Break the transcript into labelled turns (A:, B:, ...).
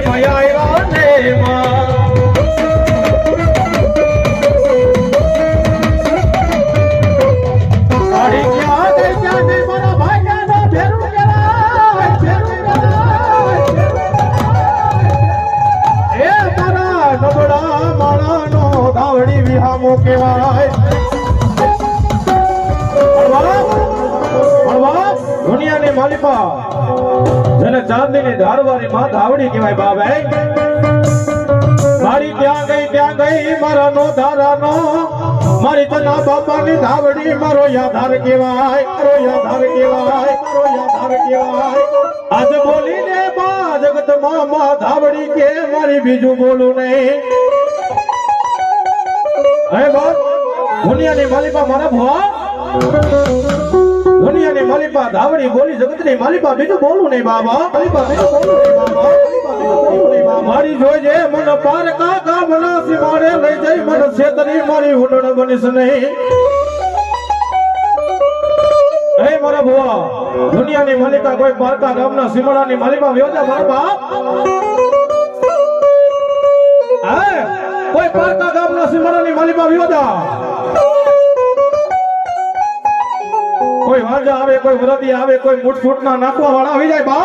A: આવ્યા ને માં સાડી ક્યાં ગઈ ક્યાં ગઈ મારા ભાગ્યાનો ફેરું કરાય એ તારા નબળા માણાનો દાવડી વિહામો કહેવાય દુનિયાની માલિકા જેને ચાંદીની ધારવારી માં ધાવડી કહેવાય બાબે મારી ત્યાં ગઈ મારા નો ધારાનો મારી તના બાપાની ધાવડી મારો યાધાર કહેવાય આજ બોલીને બા જગતમાં માં ધાવડી કે મારી બીજું બોલું નહીં હે બાપ દુનિયાની માલિકા મારા ભવા દુનિયાની માલિકા ધાવડી બોલી જગતની માલિકા બીજું બોલું નહીં બાબા મારી જોજે મન પાર કાકા મનાસી મારે લઈ જઈ મન છેતરી મારી ઉડણ બનીશ નહીં હે મારા ભુવા દુનિયાની માલિકા કોઈ પારકા ગામના સિમડાની માલિકા વ્યોજા મારા બાપ હે કોઈ પારકા ગામના સિમડાની માલિકા વ્યોજા કોઈ વાજા આવે કોઈ વરદી આવે કોઈ મૂઠ ફૂટ ના નાખવા વાળા આવી જાય બા